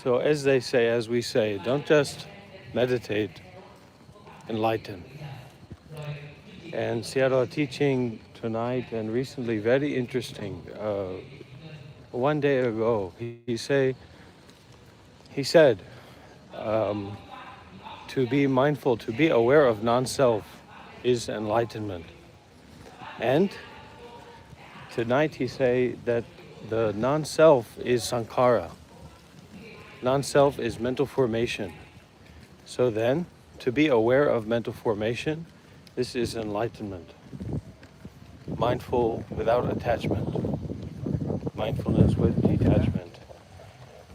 So as they say, as we say, don't just meditate, enlighten. And Sayadaw teaching tonight and recently, very interesting. One day ago, he said, um, to be mindful, to be aware of non-self is enlightenment. And tonight he say that the non-self is sankhara. Non-self is mental formation. So then, to be aware of mental formation, this is enlightenment. Mindful without attachment. Mindfulness with detachment.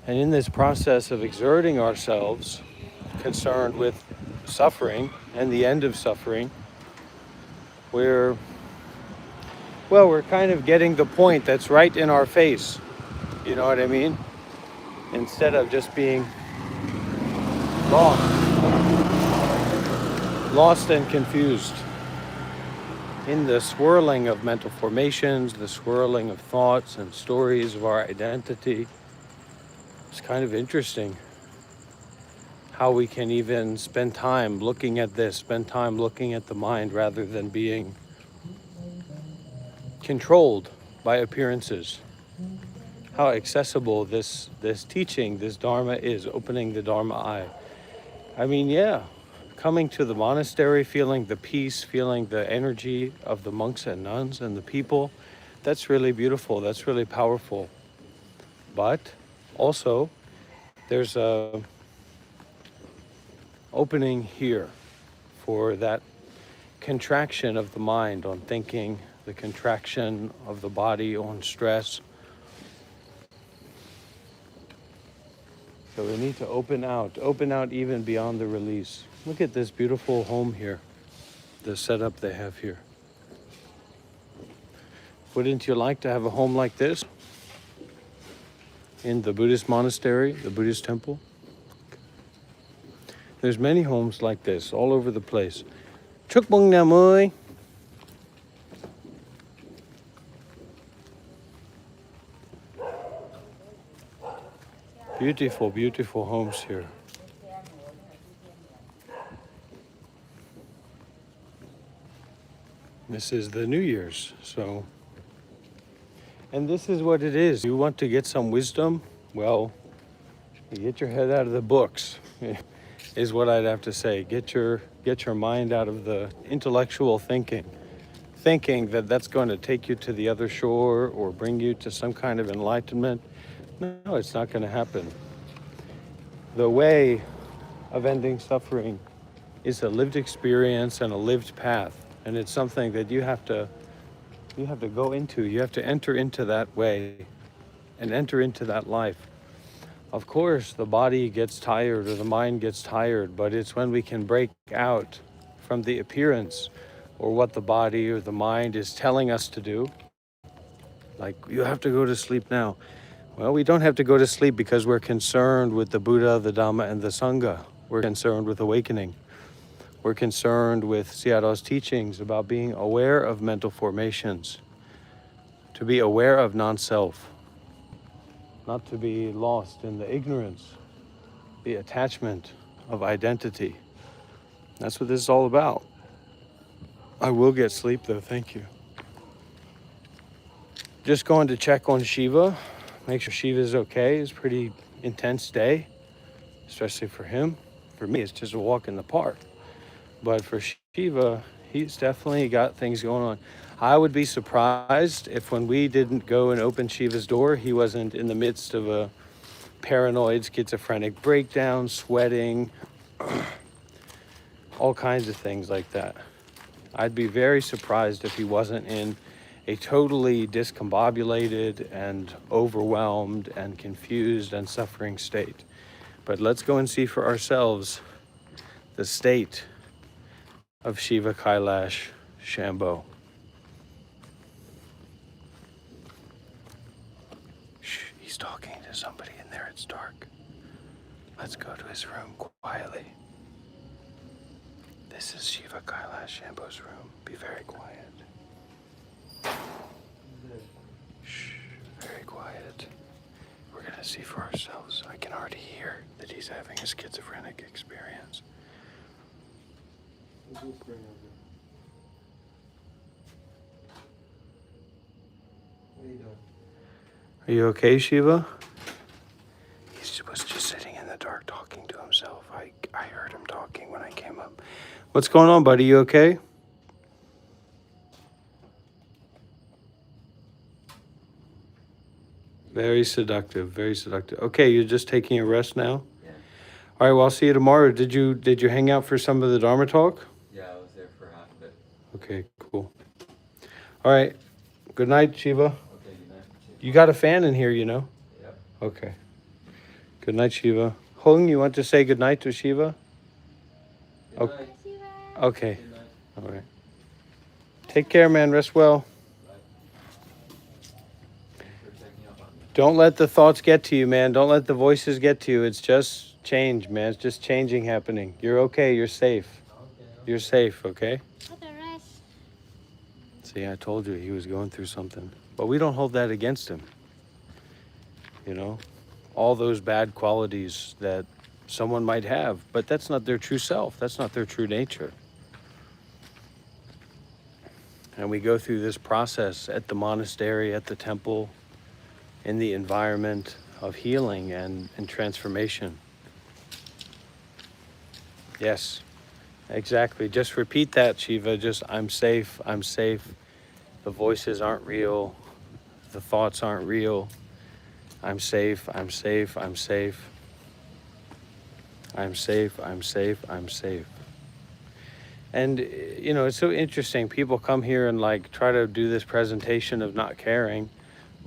And in this process of exerting ourselves, concerned with suffering and the end of suffering, we're kind of getting the point that's right in our face. You know what I mean? Instead of just being lost and confused in the swirling of mental formations, the swirling of thoughts and stories of our identity. It's kind of interesting how we can even spend time looking at this, spend time looking at the mind rather than being controlled by appearances. How accessible this teaching, this Dharma is, opening the Dharma eye. I mean, yeah, coming to the monastery, feeling the peace, feeling the energy of the monks and nuns and the people, that's really beautiful, that's really powerful. But also, there's a opening here for that contraction of the mind on thinking, the contraction of the body on stress. So we need to open out even beyond the release. Look at this beautiful home here, the setup they have here. Wouldn't you like to have a home like this in the Buddhist monastery, the Buddhist temple? There's many homes like this all over the place. Chúc mừng năm mới. Beautiful, beautiful homes here. This is the New Year's, so. And this is what it is. You want to get some wisdom? Well, you get your head out of the books, is what I'd have to say. Get your mind out of the intellectual thinking that that's going to take you to the other shore or bring you to some kind of enlightenment. No, it's not going to happen. The way of ending suffering is a lived experience and a lived path, and it's something that you have to go into. You have to enter into that way and enter into that life. Of course, the body gets tired or the mind gets tired, but it's when we can break out from the appearance or what the body or the mind is telling us to do. Like, you have to go to sleep now. Well, we don't have to go to sleep because we're concerned with the Buddha, the Dhamma, and the Sangha. We're concerned with awakening. We're concerned with Sayadaw's teachings about being aware of mental formations, to be aware of non-self, not to be lost in the ignorance, the attachment of identity. That's what this is all about. I will get sleep though, thank you. Just going to check on Shiva, make sure Shiva's okay. It's a pretty intense day, especially for him. For me, it's just a walk in the park. But for Shiva, he's definitely got things going on. I would be surprised if when we didn't go and open Shiva's door, he wasn't in the midst of a paranoid, schizophrenic breakdown, sweating, all kinds of things like that. I'd be very surprised if he wasn't in a totally discombobulated and overwhelmed and confused and suffering state. But let's go and see for ourselves the state of Shiva Kailash Shambho. Shh, he's talking to somebody in there, it's dark. Let's go to his room quietly. This is Shiva Kailash Shambho's room. Be very quiet. Shh, very quiet. We're gonna to see for ourselves. I can already hear that he's having a schizophrenic experience. Are you okay, Shiva? He was just sitting in the dark talking to himself. I heard him talking when I came up. What's going on, buddy? You okay? Very seductive, very seductive. Okay, you're just taking a rest now? Yeah. All right, well, I'll see you tomorrow. Did you hang out for some of the Dharma talk? Yeah, I was there for half of it. Okay, cool. All right. Good night, Shiva. Okay, good night. You got a fan in here, you know? Yep. Okay. Good night, Shiva. Hung, you want to say good night to Shiva? Good Okay. night. Okay. Good night. All right. Take care, man. Rest well. Bye. Thanks for checking up on me. Don't let the thoughts get to you, man. Don't let the voices get to you. It's just change, man. It's just changing happening. You're okay. You're safe. Okay. You're safe, okay? For the rest. See, I told you he was going through something. But we don't hold that against him. You know? All those bad qualities that someone might have, but that's not their true self. That's not their true nature. And we go through this process at the monastery, at the temple, in the environment of healing and transformation. Yes, exactly. Just repeat that, Shiva. Just, I'm safe, I'm safe. The voices aren't real. The thoughts aren't real. I'm safe, I'm safe, I'm safe. I'm safe, I'm safe, I'm safe. And, you know, it's so interesting. People come here and like try to do this presentation of not caring.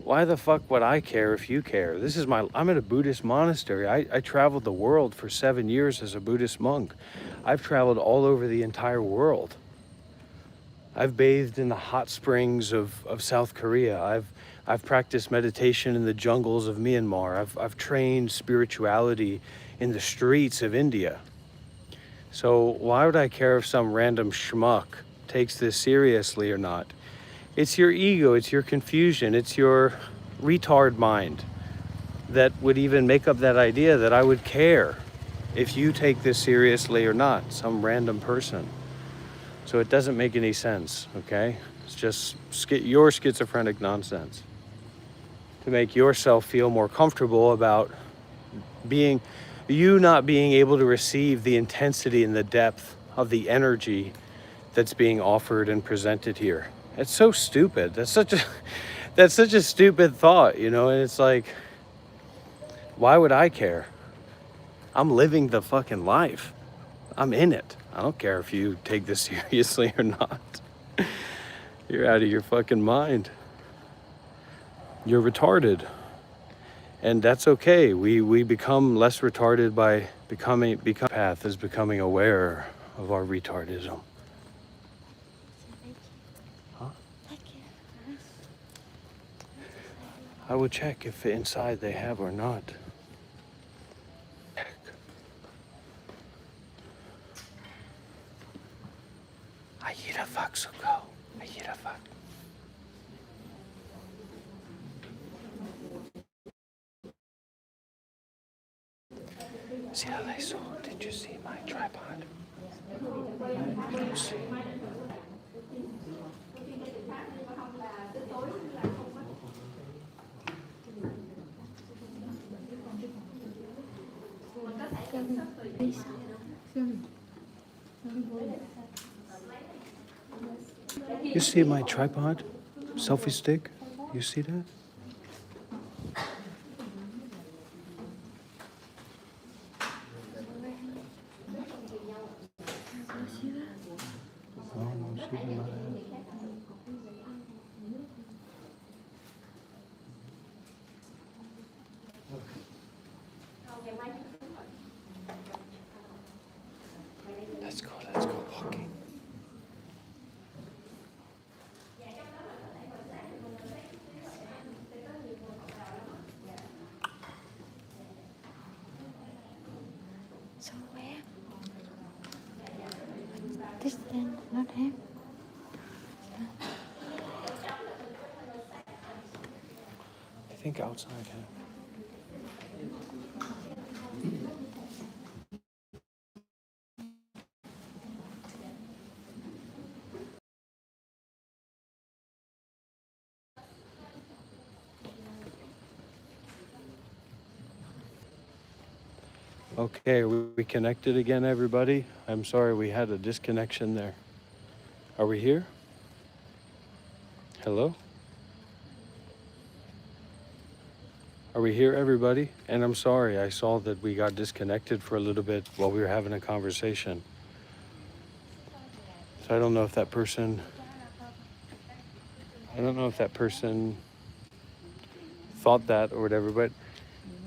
Why the fuck would I care if you care? I'm at a Buddhist monastery. I traveled the world for 7 years as a Buddhist monk. I've traveled all over the entire world. I've bathed in the hot springs of South Korea. I've practiced meditation in the jungles of Myanmar. I've trained spirituality in the streets of India. So why would I care if some random schmuck takes this seriously or not? It's your ego, it's your confusion, it's your retard mind that would even make up that idea that I would care if you take this seriously or not, some random person. So it doesn't make any sense, okay? It's just your schizophrenic nonsense to make yourself feel more comfortable about not being able to receive the intensity and the depth of the energy that's being offered and presented here. It's so stupid. That's such a stupid thought, you know? And it's like, why would I care? I'm living the fucking life. I'm in it. I don't care if you take this seriously or not. You're out of your fucking mind. You're retarded. And that's okay. We become less retarded by becoming aware of our retardism. Huh? I would check if inside they have or not. Ayira fuck suko. Ayira fuck. See how they saw? Did you see my tripod? You don't see. You see my tripod? Selfie stick? You see that? Oh, no, she did not have it. Let's go walking. So where? This then not have. I think outside, huh? Okay, are we connected again, everybody? I'm sorry we had a disconnection there. Are we here? Hello? Are we here, everybody? And I'm sorry, I saw that we got disconnected for a little bit while we were having a conversation. So I don't know if that person, thought that or whatever, but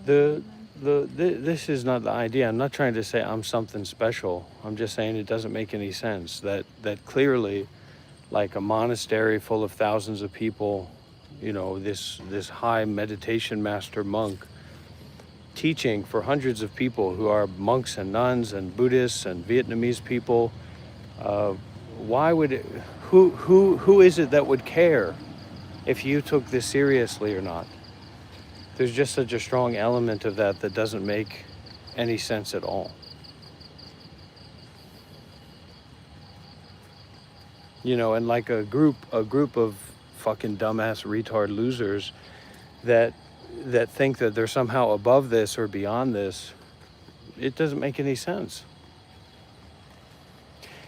this is not the idea. I'm not trying to say I'm something special. I'm just saying it doesn't make any sense that clearly, like a monastery full of thousands of people, you know, this high meditation master monk teaching for hundreds of people who are monks and nuns and Buddhists and Vietnamese people. Why would it, who is it that would care if you took this seriously or not? There's just such a strong element of that doesn't make any sense at all. You know, and like a group of fucking dumbass retard losers that think that they're somehow above this or beyond this, it doesn't make any sense.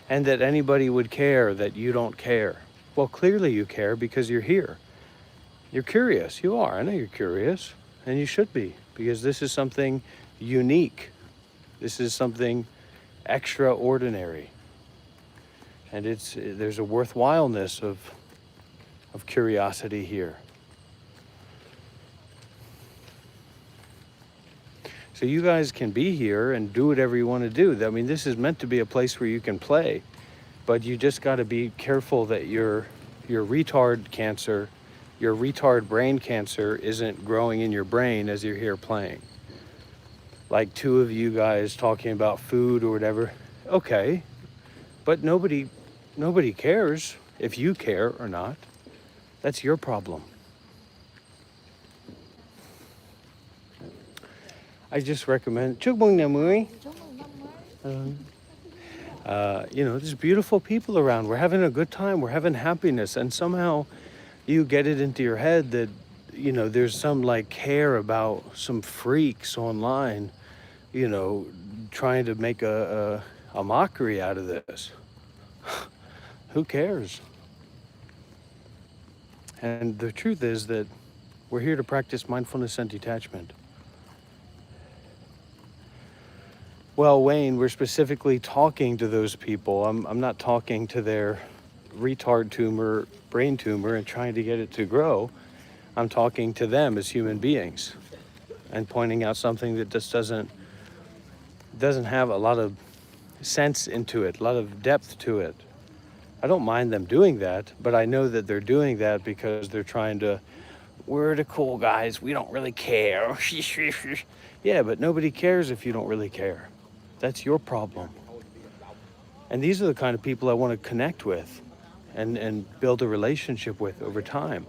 And that anybody would care that you don't care. Well, clearly you care because you're here. You're curious. You are. I know you're curious. And you should be, because this is something unique. This is something extraordinary. And there's a worthwhileness of curiosity here. So you guys can be here and do whatever you want to do. I mean, this is meant to be a place where you can play, but you just got to be careful that your retard cancer, your retard brain cancer isn't growing in your brain as you're here playing. Like two of you guys talking about food or whatever. Okay, but nobody cares if you care or not. That's your problem. I just recommend you know, there's beautiful people around. We're having a good time. We're having happiness. And somehow you get it into your head that, you know, there's some like care about some freaks online, you know, trying to make a mockery out of this. Who cares? And the truth is that we're here to practice mindfulness and detachment. Well, Wayne, we're specifically talking to those people. I'm not talking to their retard tumor, brain tumor, and trying to get it to grow. I'm talking to them as human beings and pointing out something that just doesn't have a lot of sense into it, a lot of depth to it. I don't mind them doing that, but I know that they're doing that because they're trying to, we're the cool guys, we don't really care. Yeah, but nobody cares if you don't really care. That's your problem. And these are the kind of people I want to connect with and build a relationship with over time.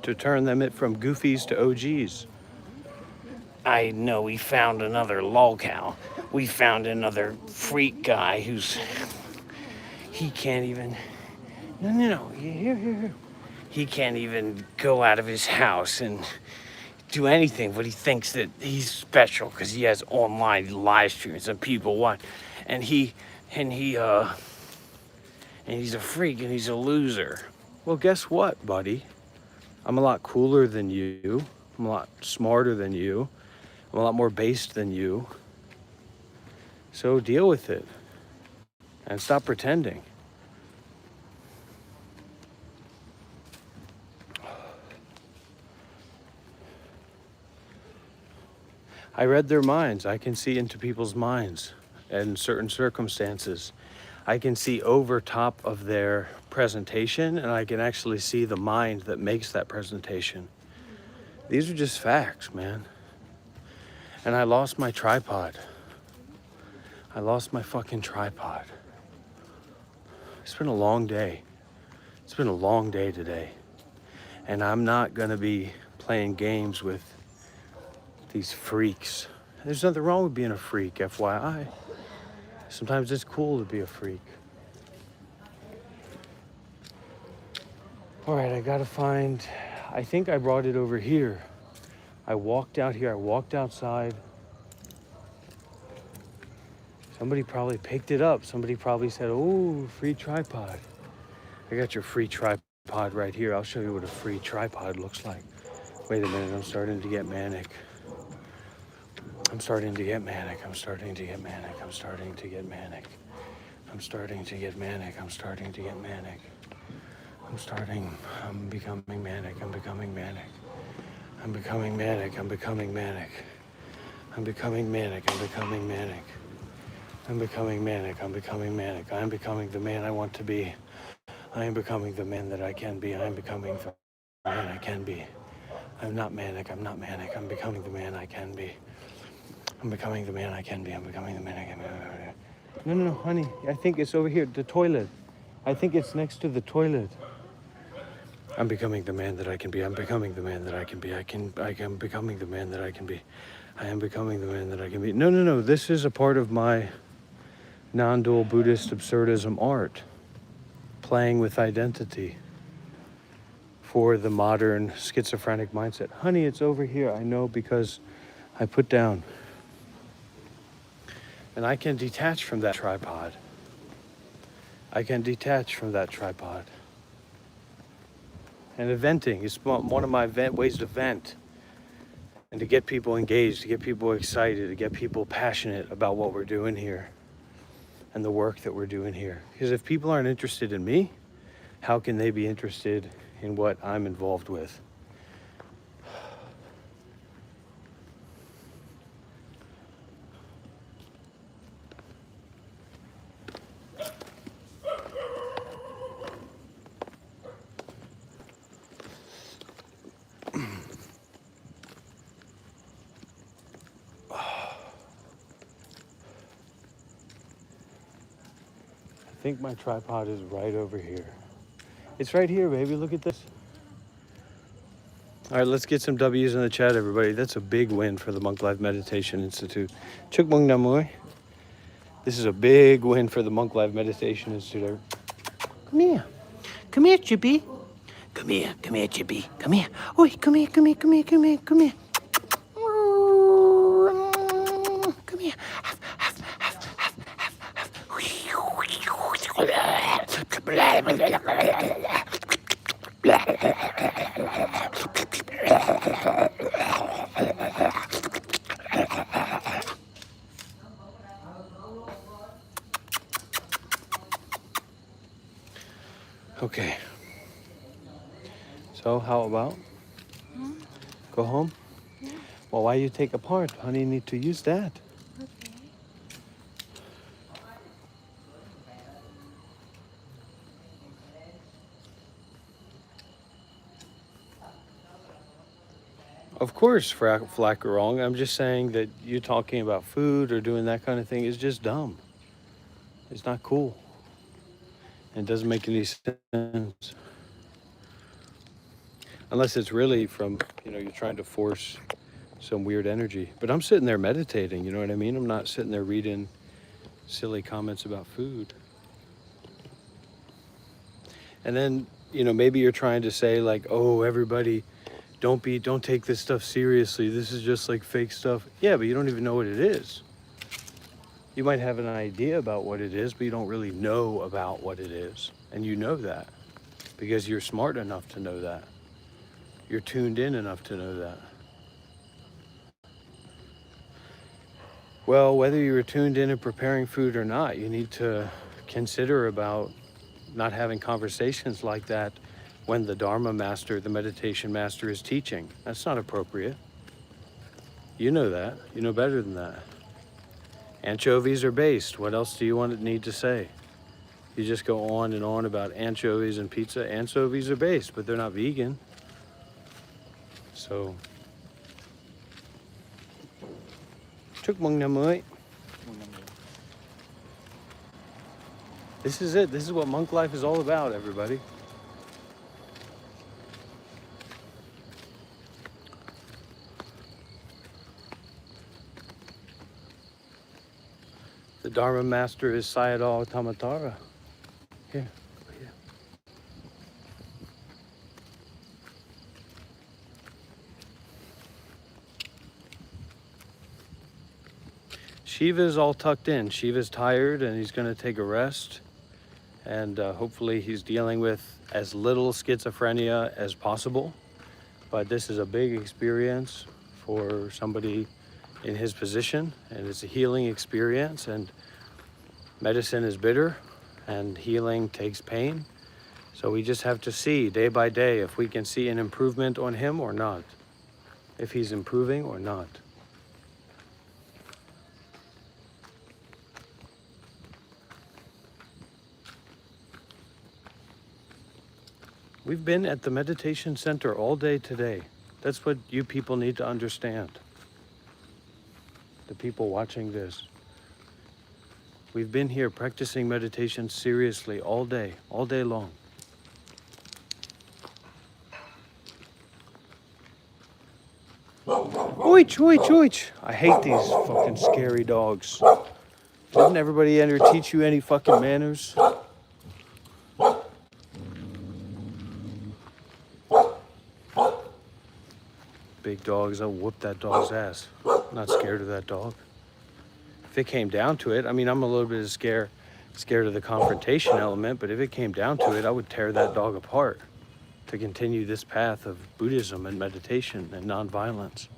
To turn them from goofies to OGs. I know we found another lolcow. We found another freak guy he can't even, no, here. He can't even go out of his house and do anything, but he thinks that he's special because he has online live streams and people watch, and he's a freak and he's a loser. Well, guess what, buddy? I'm a lot cooler than you. I'm a lot smarter than you. I'm a lot more based than you. So deal with it and stop pretending. I read their minds. I can see into people's minds in certain circumstances. I can see over top of their presentation, and I can actually see the mind that makes that presentation. These are just facts, man. And I lost my tripod. I lost my fucking tripod. It's been a long day. It's been a long day today. And I'm not gonna be playing games with these freaks. There's nothing wrong with being a freak, FYI. Sometimes it's cool to be a freak. All right, I gotta find, I think I brought it over here. I walked out here, I walked outside. Somebody probably picked it up. Somebody probably said, oh, free tripod. I got your free tripod right here. I'll show you what a free tripod looks like. Wait a minute, I'm starting to get manic. I'm starting to get manic. I'm starting to get manic. I'm starting to get manic. I'm starting to get manic. I'm starting to get manic. I'm becoming manic. I'm becoming manic. I'm becoming manic. I'm becoming manic. I'm becoming manic. I'm becoming manic. I'm becoming manic. I'm becoming manic. I'm becoming the man I want to be. I am becoming the man that I can be. I am becoming the man I can be. I'm not manic. I'm not manic. I'm becoming the man I can be. I'm becoming the man I can be. I'm becoming the man I can be. No, honey. I think it's over here. The toilet. I think it's next to the toilet. I'm becoming the man that I can be. I'm becoming the man that I can be. I am becoming the man that I can be. I am becoming the man that I can be. No. This is a part of my non-dual Buddhist absurdism art. Playing with identity for the modern schizophrenic mindset. Honey, it's over here. I know because I put down. And I can detach from that tripod. I can detach from that tripod. And the venting is one of my ways to vent. And to get people engaged, to get people excited, to get people passionate about what we're doing here. And the work that we're doing here. Because if people aren't interested in me, how can they be interested in what I'm involved with? I think my tripod is right over here. It's right here, baby. Look at this. All right, let's get some W's in the chat, everybody. That's a big win for the Monk Life Meditation Institute. Chuk Mung Namoy. This is a big win for the Monk Life Meditation Institute. Come here. Come here, Chippy. Come here, Chippy. Come here. Oi, come here. Come here. Come here. Okay. So how about go home? Yeah. Well, why you take apart? Honey, you need to use that. Okay. Of course, flack or wrong. I'm just saying that you talking about food or doing that kind of thing is just dumb. It's not cool. It doesn't make any sense. Unless it's really from, you're trying to force some weird energy. But I'm sitting there meditating, you know what I mean? I'm not sitting there reading silly comments about food. And then, maybe you're trying to say like, oh, everybody, don't take this stuff seriously. This is just like fake stuff. Yeah, but you don't even know what it is. You might have an idea about what it is, but you don't really know about what it is. And you know that because you're smart enough to know that. You're tuned in enough to know that. Well, whether you were tuned in and preparing food or not, you need to consider about not having conversations like that when the Dharma master, the meditation master is teaching. That's not appropriate. You know that. You know better than that. Anchovies are based. What else do you need to say? You just go on and on about anchovies and pizza. Anchovies are based, but they're not vegan. So, chúc mừng năm mới. This is it. This is what monk life is all about, everybody. The Dharma master is Sayadaw Tamatara. Here. Shiva's all tucked in. Shiva's tired and he's going to take a rest. And hopefully he's dealing with as little schizophrenia as possible. But this is a big experience for somebody in his position, and it's a healing experience, and medicine is bitter and healing takes pain. So we just have to see day by day if we can see an improvement on him or not, if he's improving or not. We've been at the meditation center all day today. That's what you people need to understand. The people watching this. We've been here practicing meditation seriously all day long. Oich, oich, oich. I hate these fucking scary dogs. Didn't everybody ever teach you any fucking manners? Big dogs, I'll whoop that dog's ass. I'm not scared of that dog. If it came down to it, I mean, I'm a little bit scared of the confrontation element, but if it came down to it, I would tear that dog apart to continue this path of Buddhism and meditation and nonviolence.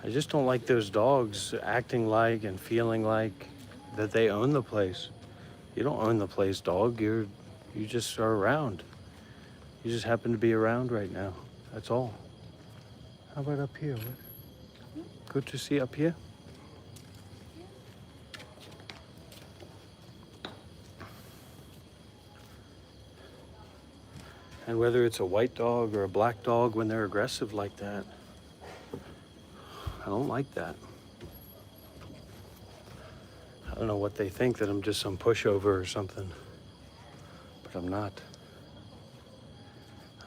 I just don't like those dogs acting like and feeling like that they own the place. You don't own the place, dog. You just are around. You just happen to be around right now. That's all. How about up here? Good to see up here. And whether it's a white dog or a black dog, when they're aggressive like that, I don't like that. I don't know what they think, that I'm just some pushover or something, but I'm not.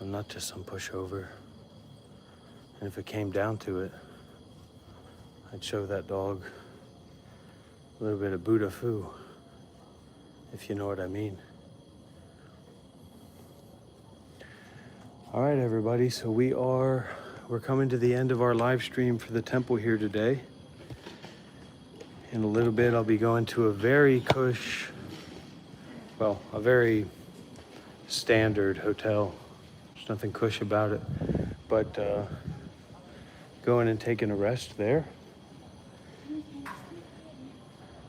I'm not just some pushover. And if it came down to it, I'd show that dog a little bit of Buddha foo, if you know what I mean. All right, everybody, so we're coming to the end of our live stream for the temple here today. In a little bit, I'll be going to a very a very standard hotel. There's nothing cush about it, but going and taking a rest there.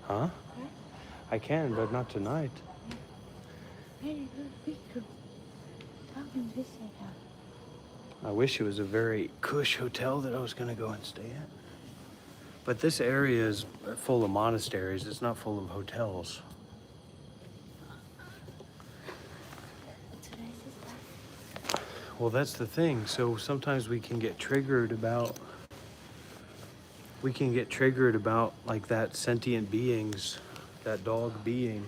Huh? I can, but not tonight. Very good picture. Talking this side out. I wish it was a very cush hotel that I was going to go and stay at. But this area is full of monasteries. It's not full of hotels. Well, that's the thing. So sometimes we can get triggered about like that sentient beings, that dog being,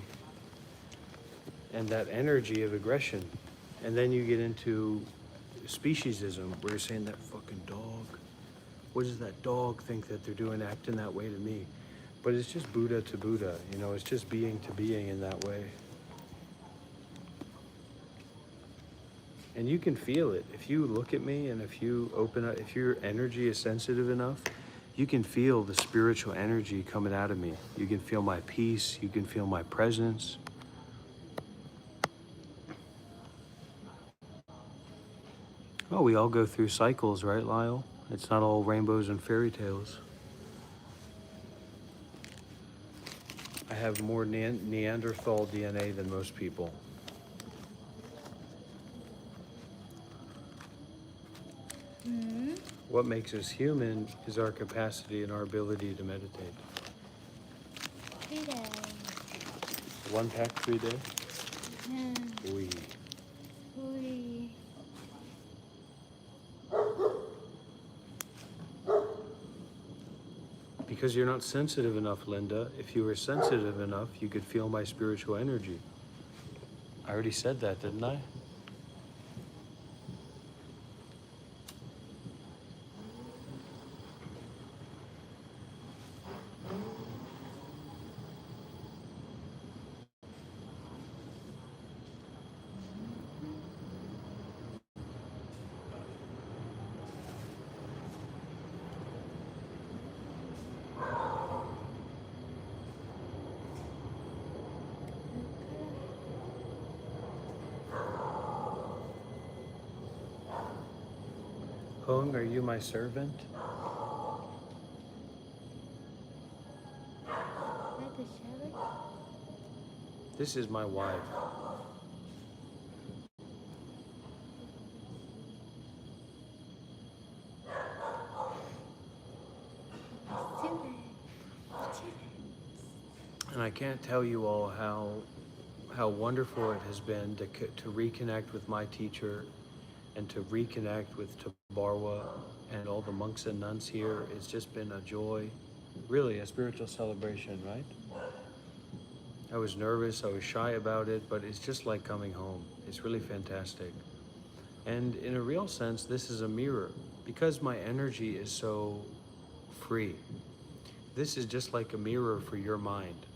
and that energy of aggression. And then you get into speciesism, where you're saying that fucking dog. What does that dog think that they're doing, acting that way to me? But it's just Buddha to Buddha, you know, it's just being to being in that way. And you can feel it. If you look at me and if you open up, if your energy is sensitive enough, you can feel the spiritual energy coming out of me. You can feel my peace, you can feel my presence. Oh, we all go through cycles, right, Lyle? It's not all rainbows and fairy tales. I have more Neanderthal DNA than most people. Hmm? What makes us human is our capacity and our ability to meditate. 3 days. 1 pack 3 days? Yeah. Oui. Ui. Because you're not sensitive enough, Linda. If you were sensitive enough, you could feel my spiritual energy. I already said that, didn't I? Hung, are you my servant? Like the shower? This is my wife. And I can't tell you all how wonderful it has been to reconnect with my teacher and to reconnect with Tabarwa and all the monks and nuns here. It's just been a joy, really a spiritual celebration, right? I was nervous, I was shy about it, but it's just like coming home. It's really fantastic. And in a real sense, this is a mirror. Because my energy is so free, this is just like a mirror for your mind.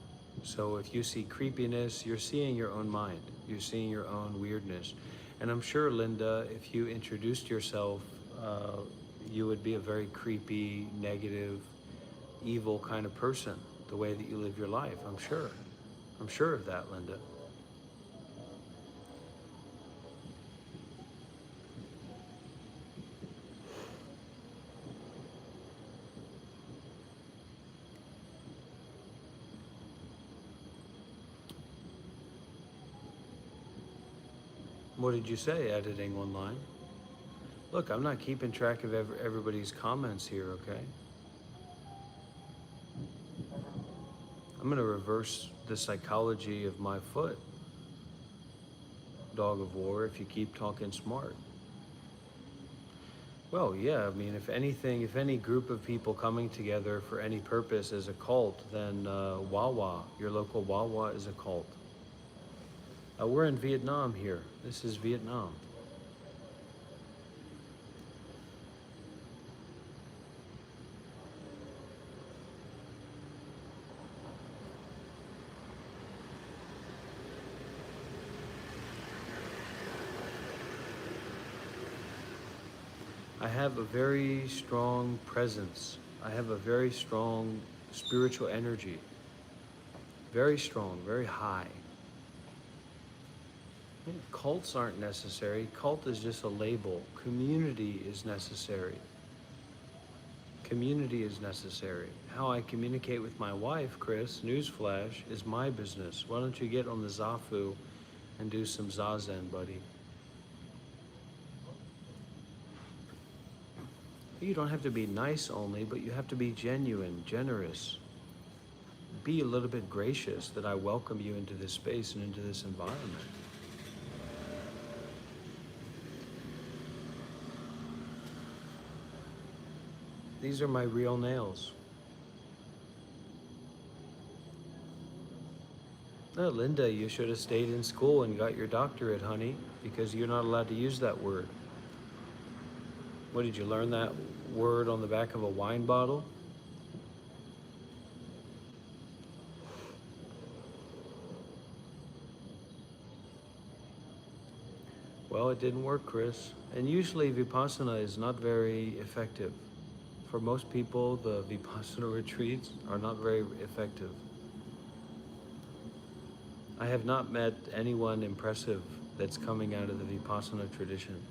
So if you see creepiness, you're seeing your own mind. You're seeing your own weirdness. And I'm sure, Linda, if you introduced yourself, you would be a very creepy, negative, evil kind of person, the way that you live your life. I'm sure. I'm sure of that, Linda. What did you say, editing online? Look, I'm not keeping track of everybody's comments here, okay? I'm going to reverse the psychology of my foot, dog of war, if you keep talking smart. Well, yeah, I mean, if anything, if any group of people coming together for any purpose is a cult, then Wawa, your local Wawa, is a cult. We're in Vietnam here. This is Vietnam. I have a very strong presence. I have a very strong spiritual energy. Very strong, very high. Cults aren't necessary. Cult is just a label. Community is necessary. Community is necessary. How I communicate with my wife, Chris, newsflash, is my business. Why don't you get on the Zafu and do some Zazen, buddy? You don't have to be nice only, but you have to be genuine, generous. Be a little bit gracious that I welcome you into this space and into this environment. These are my real nails. No, Linda, you should have stayed in school and got your doctorate, honey, because you're not allowed to use that word. What, did you learn that word on the back of a wine bottle? Well, it didn't work, Chris. And usually Vipassana is not very effective. For most people, the Vipassana retreats are not very effective. I have not met anyone impressive that's coming out of the Vipassana tradition.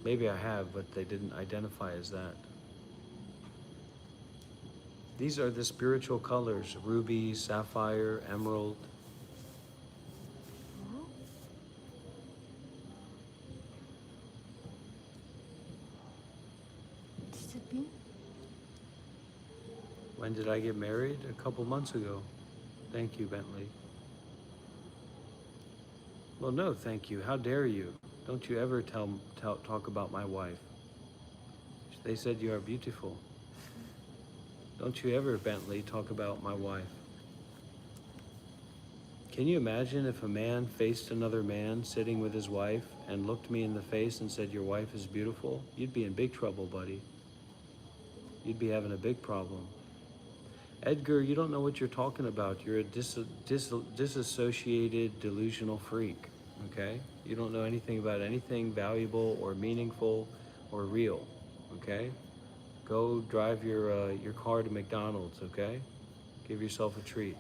Maybe I have, but they didn't identify as that. These are the spiritual colors: ruby, sapphire, emerald. Oh, it's a bee. When did I get married? A couple months ago. Thank you, Bentley. Well, no, thank you. How dare you? Don't you ever talk about my wife. They said you are beautiful. Don't you ever, Bentley, talk about my wife. Can you imagine if a man faced another man sitting with his wife and looked me in the face and said, your wife is beautiful? You'd be in big trouble, buddy. You'd be having a big problem. Edgar, you don't know what you're talking about. You're a disassociated, delusional freak, okay? You don't know anything about anything valuable or meaningful or real, okay? Go drive your car to McDonald's, okay? Give yourself a treat.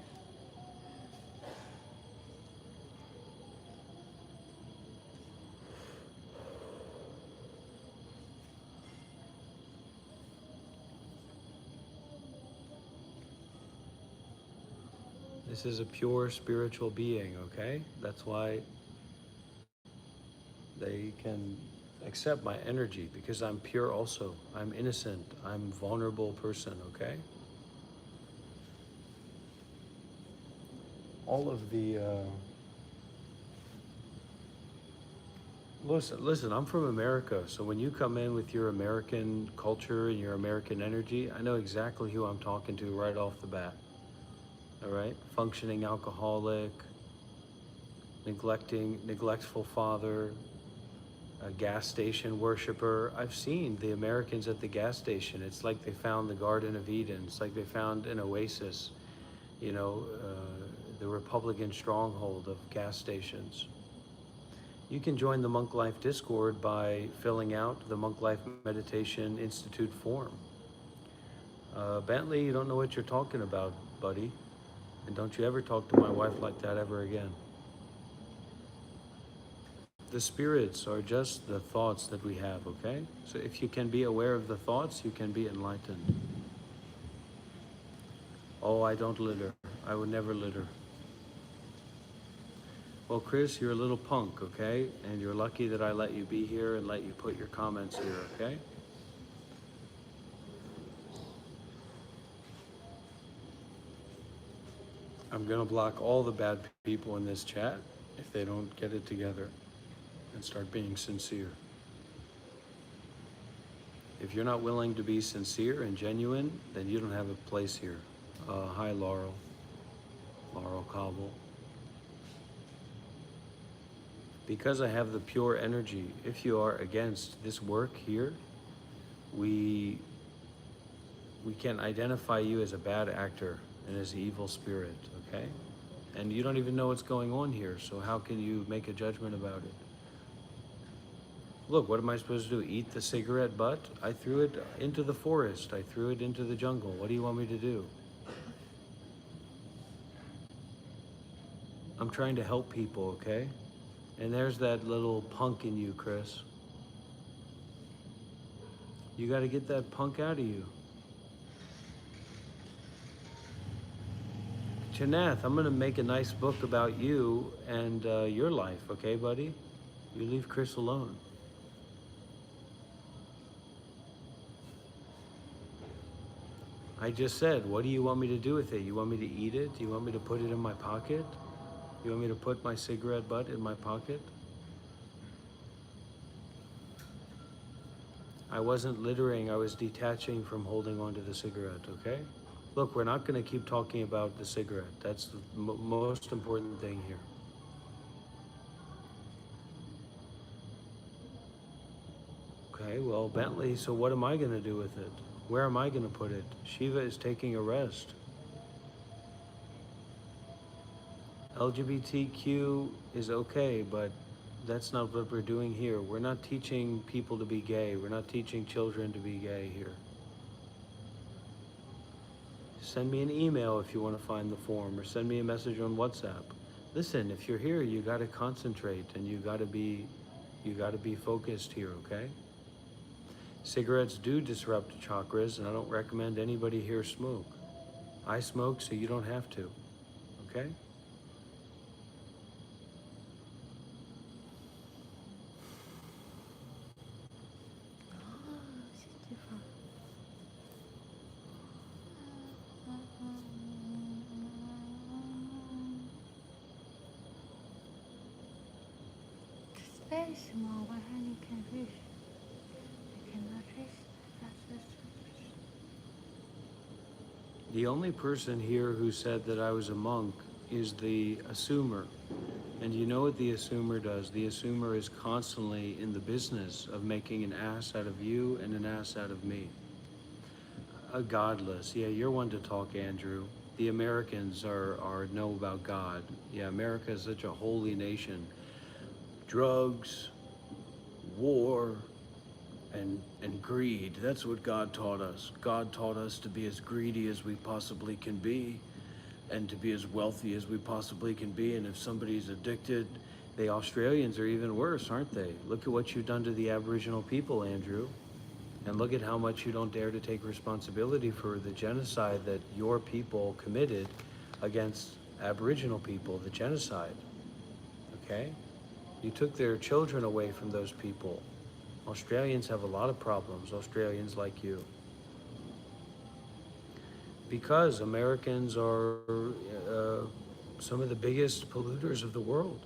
This is a pure spiritual being, okay? That's why they can accept my energy, because I'm pure also. I'm innocent. I'm a vulnerable person, okay? All of the listen, I'm from America, so when you come in with your American culture and your American energy, I know exactly who I'm talking to right off the bat. All right? Functioning alcoholic, neglectful father, a gas station worshiper. I've seen the Americans at the gas station. It's like they found the Garden of Eden. It's like they found an oasis, the Republican stronghold of gas stations. You can join the Monk Life Discord by filling out the Monk Life Meditation Institute form. Bentley, you don't know what you're talking about, buddy. And don't you ever talk to my wife like that ever again. The spirits are just the thoughts that we have, okay? So if you can be aware of the thoughts, you can be enlightened. Oh, I don't litter. I would never litter. Well, Chris, you're a little punk, okay? And you're lucky that I let you be here and let you put your comments here, okay? I'm gonna block all the bad people in this chat if they don't get it together and start being sincere. If you're not willing to be sincere and genuine, then you don't have a place here. Hi, Laurel Cobble. Because I have the pure energy, if you are against this work here, we can identify you as a bad actor and as an evil spirit, okay? And you don't even know what's going on here, so how can you make a judgment about it? Look, what am I supposed to do? Eat the cigarette butt? I threw it into the forest. I threw it into the jungle. What do you want me to do? I'm trying to help people, okay? And there's that little punk in you, Chris. You got to get that punk out of you. Chanath, I'm going to make a nice book about you and your life, okay, buddy? You leave Chris alone. I just said, what do you want me to do with it? You want me to eat it? Do you want me to put it in my pocket? You want me to put my cigarette butt in my pocket? I wasn't littering, I was detaching from holding onto the cigarette, okay? Look, we're not going to keep talking about the cigarette. That's the most important thing here. Okay, well, Bentley, so what am I going to do with it? Where am I going to put it? Shiva is taking a rest. LGBTQ is okay, but that's not what we're doing here. We're not teaching people to be gay. We're not teaching children to be gay here. Send me an email if you want to find the form, or send me a message on WhatsApp. Listen, if you're here, you got to concentrate and you got to be focused here, okay? Cigarettes do disrupt chakras, and I don't recommend anybody here smoke. I smoke, so you don't have to, okay? Oh, c'est différent. Space more where honey can fish. I cannot fish. That's The only person here who said that I was a monk is the assumer. And you know what the assumer does? The assumer is constantly in the business of making an ass out of you and an ass out of me. A godless. Yeah, you're one to talk, Andrew. The Americans are know about God. Yeah, America is such a holy nation. Drugs, war, and greed. That's what God taught us. God taught us to be as greedy as we possibly can be and to be as wealthy as we possibly can be. And if somebody's addicted, the Australians are even worse, aren't they? Look at what you've done to the Aboriginal people, Andrew. And look at how much you don't dare to take responsibility for the genocide that your people committed against Aboriginal people, the genocide, okay? You took their children away from those people. Australians have a lot of problems, Australians like you. Because Americans are some of the biggest polluters of the world.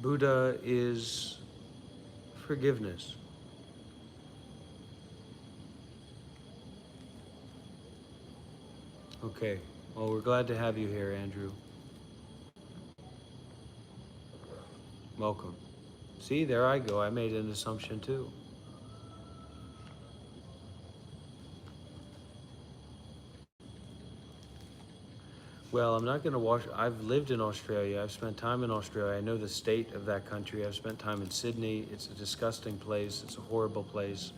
Buddha is forgiveness. Okay, well, we're glad to have you here, Andrew. Welcome. See, there I go. I made an assumption too. Well, I'm not going to wash. I've lived in Australia. I've spent time in Australia. I know the state of that country. I've spent time in Sydney. It's a disgusting place. It's a horrible place.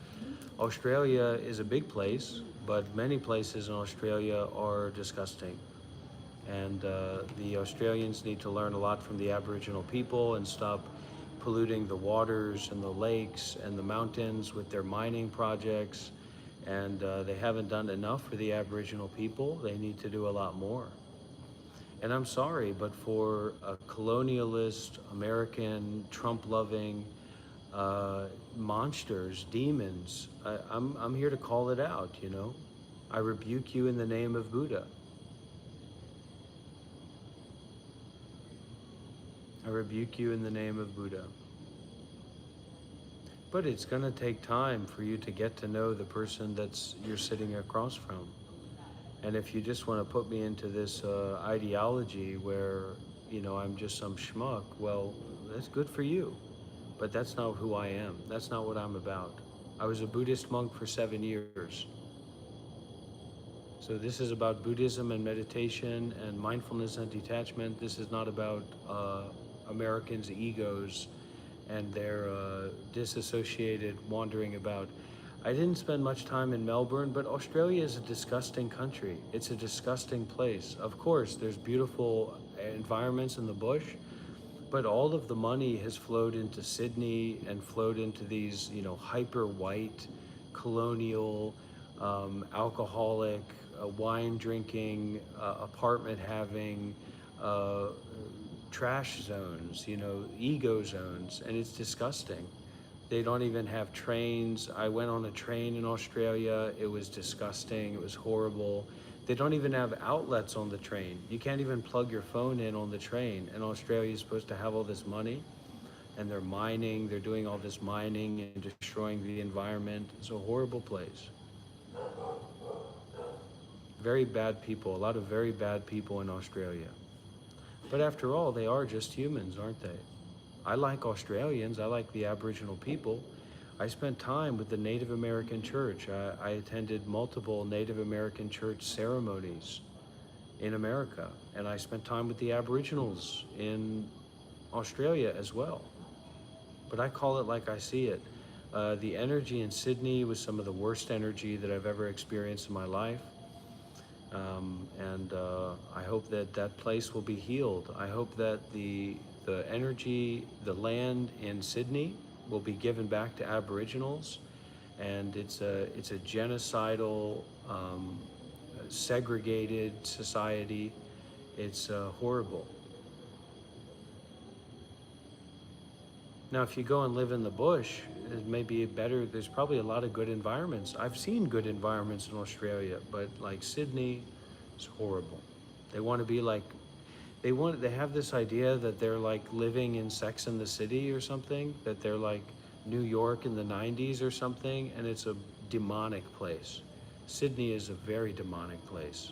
Australia is a big place, but many places in Australia are disgusting. And the Australians need to learn a lot from the Aboriginal people and stop polluting the waters and the lakes and the mountains with their mining projects. And they haven't done enough for the Aboriginal people. They need to do a lot more. And I'm sorry, but for a colonialist, American, Trump-loving monsters, demons, I'm here to call it out, you know? I rebuke you in the name of Buddha. I rebuke you in the name of Buddha. But it's going to take time for you to get to know the person that's you're sitting across from. And if you just want to put me into this ideology where, you know, I'm just some schmuck, well, that's good for you. But that's not who I am. That's not what I'm about. I was a Buddhist monk for 7 years. So this is about Buddhism and meditation and mindfulness and detachment. This is not about Americans' egos and their disassociated wandering about. I didn't spend much time in Melbourne, but Australia is a disgusting country. It's a disgusting place. Of course, there's beautiful environments in the bush, but all of the money has flowed into Sydney and flowed into these, you know, hyper white, colonial, alcoholic, wine drinking, apartment having, trash zones, you know, ego zones, and it's disgusting. They don't even have trains. I went on a train in Australia. It was disgusting. It was horrible. They don't even have outlets on the train. You can't even plug your phone in on the train. And Australia is supposed to have all this money, and they're mining. They're doing all this mining and destroying the environment. It's a horrible place. Very bad people. A lot of very bad people in Australia. But after all, they are just humans, aren't they? I like Australians. I like the Aboriginal people. I spent time with the Native American church. I attended multiple Native American church ceremonies in America. And I spent time with the Aboriginals in Australia as well. But I call it like I see it. The energy in Sydney was some of the worst energy that I've ever experienced in my life. And I hope that that place will be healed. I hope that the energy, the land in Sydney will be given back to Aboriginals, and it's a genocidal, segregated society. It's horrible. Now, if you go and live in the bush, it may be better. There's probably a lot of good environments. I've seen good environments in Australia, but like Sydney, it's horrible. They want to be like, they have this idea that they're like living in Sex and the City or something, that they're like New York in the 90s or something, and it's a demonic place. Sydney is a very demonic place.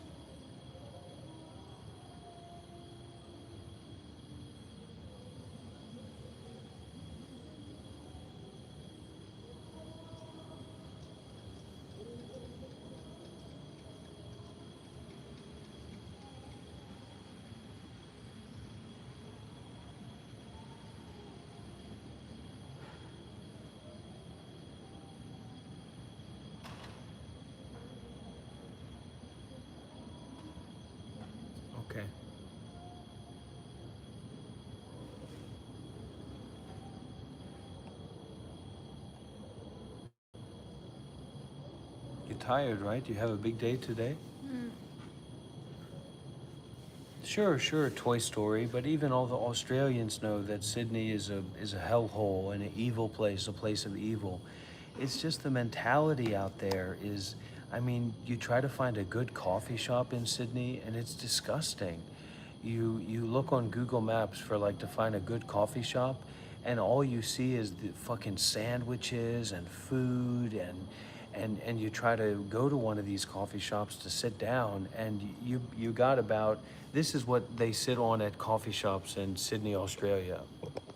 tired, right? You have a big day today? Mm. Sure, Toy Story, but even all the Australians know that Sydney is a hellhole and an evil place, a place of evil. It's just the mentality out there is, I mean, you try to find a good coffee shop in Sydney and it's disgusting. You look on Google Maps for like to find a good coffee shop and all you see is the fucking sandwiches and food and you try to go to one of these coffee shops to sit down and you got about this is what they sit on at coffee shops in Sydney, Australia.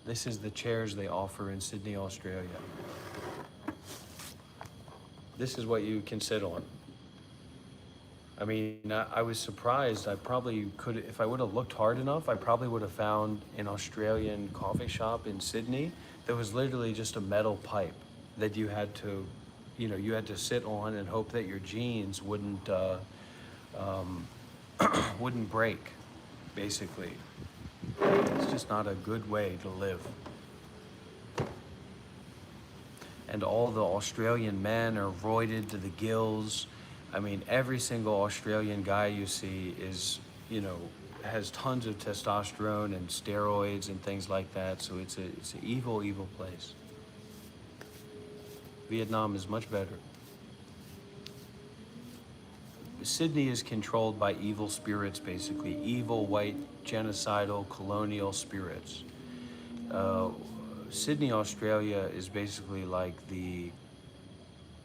This is the chairs they offer in Sydney, Australia. This is what you can sit on. I mean, I was surprised. I probably could, if I would have looked hard enough, I probably would have found an Australian coffee shop in Sydney that was literally just a metal pipe that you had to, you had to sit on and hope that your jeans um, wouldn't break, basically. It's just not a good way to live. And all the Australian men are roided to the gills. I mean, every single Australian guy you see is, has tons of testosterone and steroids and things like that. So it's an evil, evil place. Vietnam is much better. Sydney is controlled by evil spirits, basically. Evil, white, genocidal, colonial spirits. Sydney, Australia is basically like the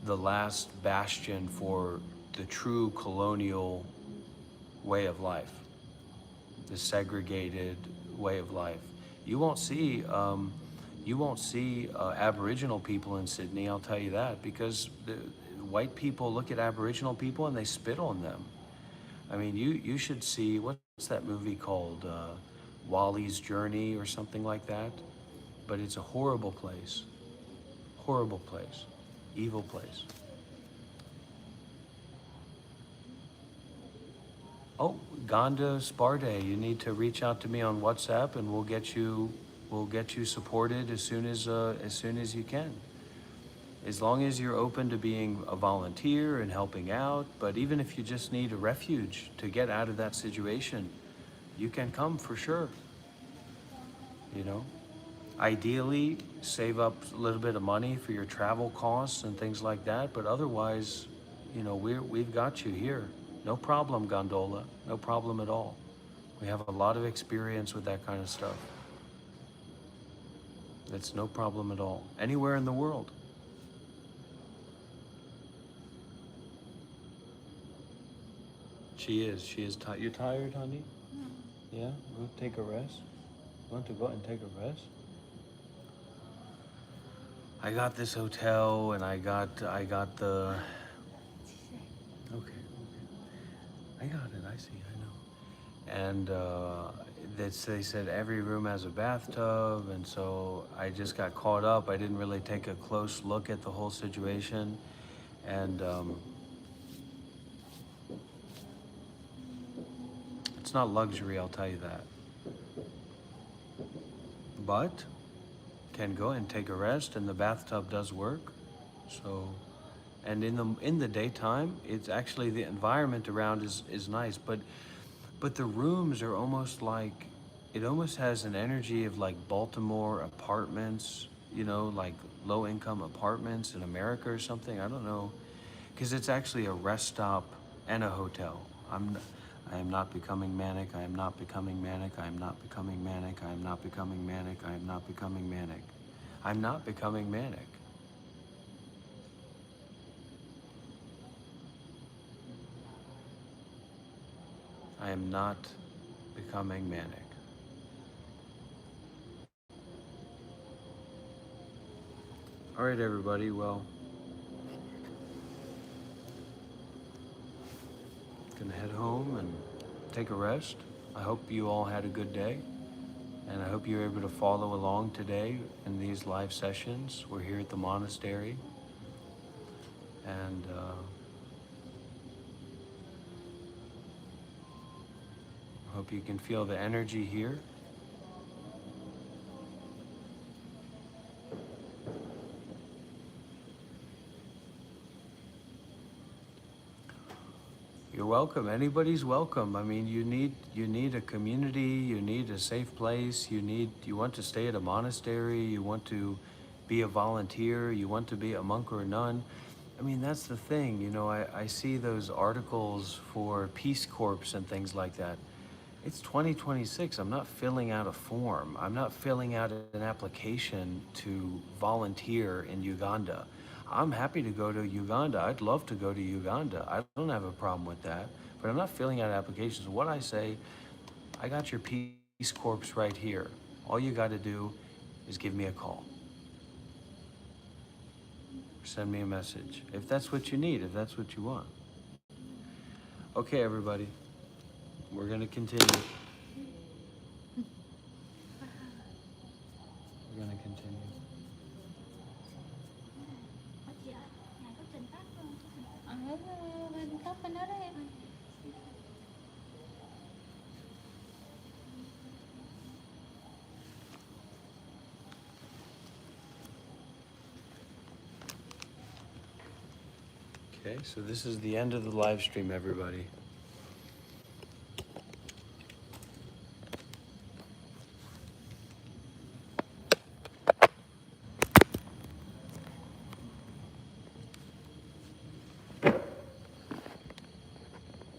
last bastion for the true colonial way of life, the segregated way of life. You won't see Aboriginal people in Sydney. I'll tell you that because the white people look at Aboriginal people and they spit on them. I mean, you should see what's that movie called, Wally's Journey or something like that. But it's a horrible place, evil place. Oh, Ganda Sparde, you need to reach out to me on WhatsApp, and we'll get you supported as soon as you can. As long as you're open to being a volunteer and helping out, but even if you just need a refuge to get out of that situation, you can come for sure. You know, ideally save up a little bit of money for your travel costs and things like that, but otherwise, we've got you here. No problem, Gondola. No problem at all. We have a lot of experience with that kind of stuff. It's no problem at all. Anywhere in the world. She is. Tired. You tired, honey? Yeah? Go take a rest? You want to go and take a rest? I got this hotel and I got the... Okay. I got it, I see, I know. And they said every room has a bathtub, and so I just got caught up. I didn't really take a close look at the whole situation. And it's not luxury, I'll tell you that. But can go and take a rest, and the bathtub does work. So, and in the daytime, it's actually the environment around is nice, but the rooms are almost like, it almost has an energy of like Baltimore apartments, like low income apartments in America or something. I don't know, because it's actually a rest stop and a hotel. I am not becoming manic. I am not becoming manic. I am not becoming manic. I am not becoming manic. I am not becoming manic. I'm not becoming manic. I am not becoming manic. All right, everybody. Well, gonna head home and take a rest. I hope you all had a good day, and I hope you're able to follow along today in these live sessions. We're here at the monastery, and I hope you can feel the energy here. welcome. Anybody's welcome. I mean, you need a community, you need a safe place, you want to stay at a monastery, you want to be a volunteer, you want to be a monk or a nun. I mean, that's the thing, you know, I see those articles for Peace Corps and things like that. It's 2026. I'm not filling out a form. I'm not filling out an application to volunteer in Uganda. I'm happy to go to Uganda. I'd love to go to Uganda. I don't have a problem with that. But I'm not filling out applications. What I say, I got your Peace Corps right here. All you got to do is give me a call. Send me a message. If that's what you need, if that's what you want. Okay, everybody. We're going to continue. We're going to continue. Có chị ơi, nhà có trình phát không? Ở bên góc bên đó đó em ơi. Okay, so this is the end of the live stream, everybody.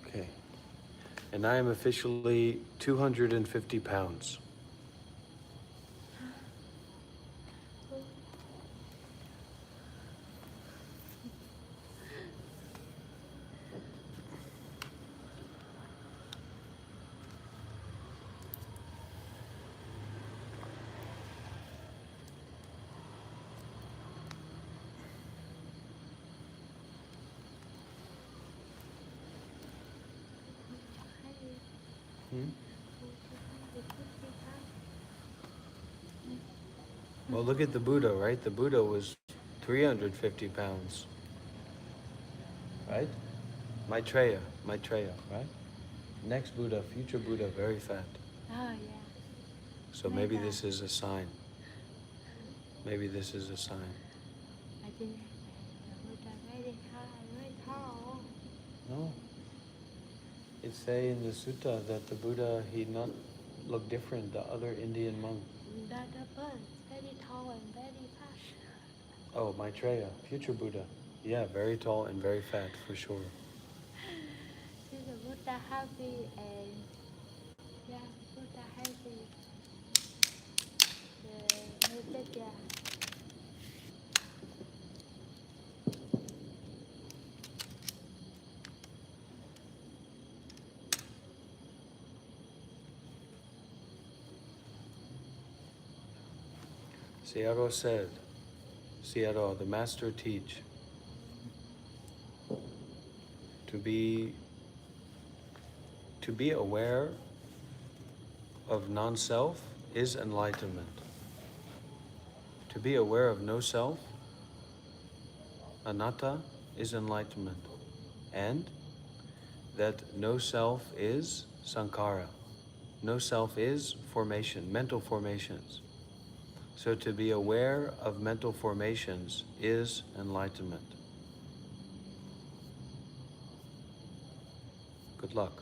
Okay, and I am officially 250 pounds. Well, look at the Buddha, right? The Buddha was 350 pounds, right? Maitreya, right? Next Buddha, future Buddha, very fat. Oh, yeah. So maybe this is a sign. Maybe this is a sign. I think the Buddha very tall. No. It say in the sutta that the Buddha, he not look different, the other Indian monk. That person very tall and very fast. Oh, Maitreya, future Buddha. Yeah, very tall and very fat, for sure. This is Buddha happy and yeah, Buddha happy. The message, yeah. Sayadaw said, Sayadaw, the master teach, to be aware of non-self is enlightenment. To be aware of no self, anatta, is enlightenment. And that no self is sankhara. No self is formation, mental formations. So to be aware of mental formations is enlightenment. Good luck.